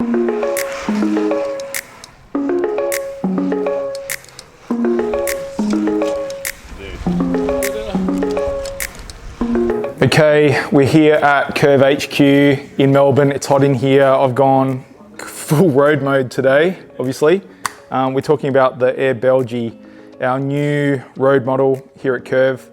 Okay, we're here at Curve HQ in Melbourne. It's hot in here. I've gone full road mode today, obviously. We're talking about the AIR Belgie, our new road model here at Curve.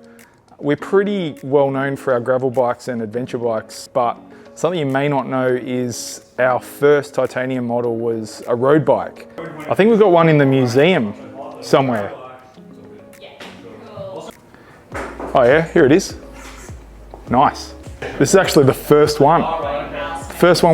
We're pretty well known for our gravel bikes and adventure bikes, but something you may not know is our first titanium model was a road bike. I think we've got one in the museum somewhere. Oh yeah, here it is. Nice. This is actually the first one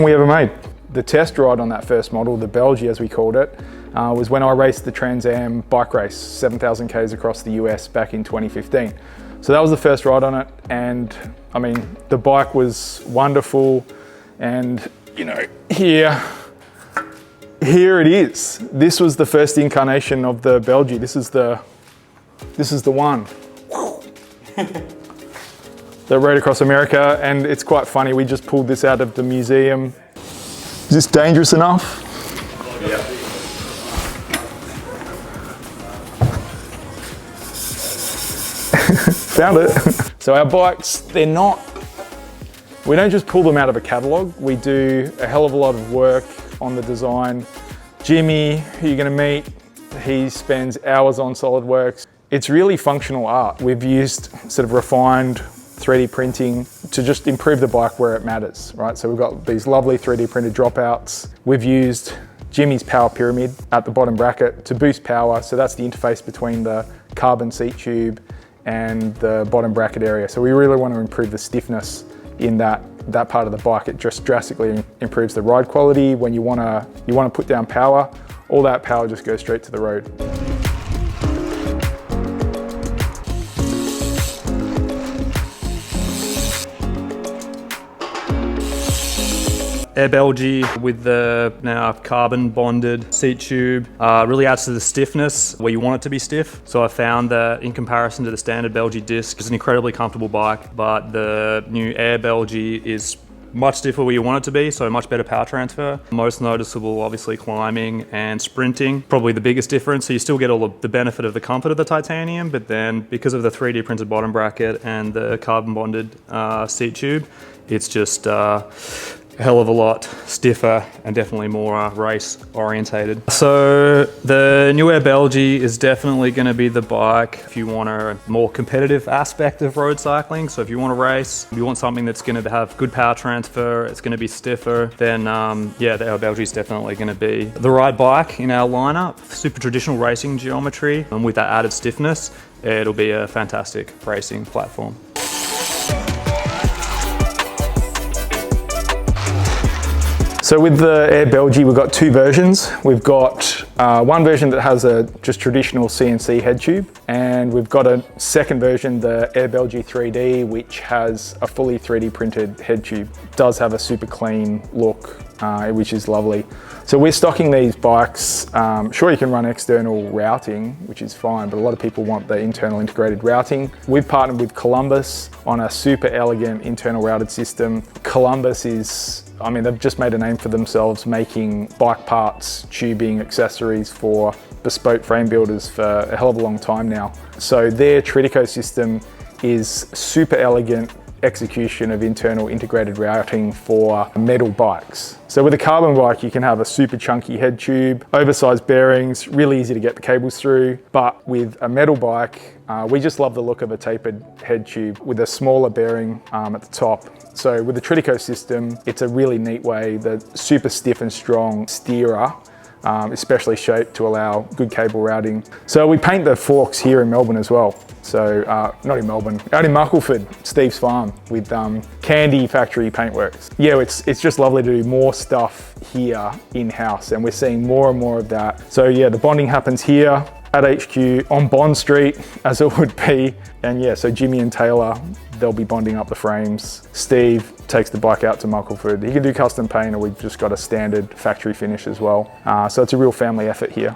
we ever made. The test ride on that first model, the Belgie as we called it, was when I raced the Trans Am bike race, 7,000 Ks across the US back in 2015. So that was the first ride on it, and I mean, the bike was wonderful, and you know, here it is. This was the first incarnation of the Belgie. This is the one. That rode across America, and it's quite funny. We just pulled this out of the museum. Is this dangerous enough? Yeah. Found it. So our bikes, we don't just pull them out of a catalogue. We do a hell of a lot of work on the design. Jimmy, who you're gonna meet, he spends hours on SolidWorks. It's really functional art. We've used sort of refined 3D printing to just improve the bike where it matters, right? So we've got these lovely 3D printed dropouts. We've used Jimmy's power pyramid at the bottom bracket to boost power. So that's the interface between the carbon seat tube and the bottom bracket area. So we really want to improve the stiffness in that part of the bike. It just drastically improves the ride quality. When you want to put down power, all that power just goes straight to the road. AIR Belgie with the now carbon bonded seat tube really adds to the stiffness where you want it to be stiff. So I found that in comparison to the standard Belgie disc, it's an incredibly comfortable bike, but the new AIR Belgie is much stiffer where you want it to be, so much better power transfer. Most noticeable, obviously, climbing and sprinting. Probably the biggest difference. So you still get all the benefit of the comfort of the titanium, but then because of the 3D printed bottom bracket and the carbon bonded seat tube, it's just a hell of a lot stiffer and definitely more race orientated. So the new AIR Belgie is definitely going to be the bike if you want a more competitive aspect of road cycling. So if you want to race, you want something that's going to have good power transfer, it's going to be stiffer, then yeah, the AIR Belgie is definitely going to be the right bike in our lineup. Super traditional racing geometry, and with that added stiffness, it'll be a fantastic racing platform. So with the AIR Belgie, we've got two versions. We've got one version that has a just traditional CNC head tube, and we've got a second version, the AIR Belgie 3D, which has a fully 3D printed head tube. It does have a super clean look, which is lovely. So we're stocking these bikes. Sure, you can run external routing, which is fine, but a lot of people want the internal integrated routing. We've partnered with Columbus on a super elegant internal routed system. Columbus is, I mean, they've just made a name for themselves making bike parts, tubing, accessories for bespoke frame builders for a hell of a long time now. So their Trittico system is super elegant execution of internal integrated routing for metal bikes. So with a carbon bike, you can have a super chunky head tube, oversized bearings, really easy to get the cables through. But with a metal bike, we just love the look of a tapered head tube with a smaller bearing at the top. So with the Trittico system, it's a really neat way, the super stiff and strong steerer, especially shaped to allow good cable routing. So we paint the forks here in Melbourne as well. So not in Melbourne, out in Muckleford, Steve's farm with Candy Factory Paintworks. Yeah, it's just lovely to do more stuff here in-house, and we're seeing more and more of that. So yeah, the bonding happens here at HQ on Bond Street, as it would be. And yeah, so Jimmy and Taylor, they'll be bonding up the frames. Steve takes the bike out to Muckleford. He can do custom paint, or we've just got a standard factory finish as well. So it's a real family effort here.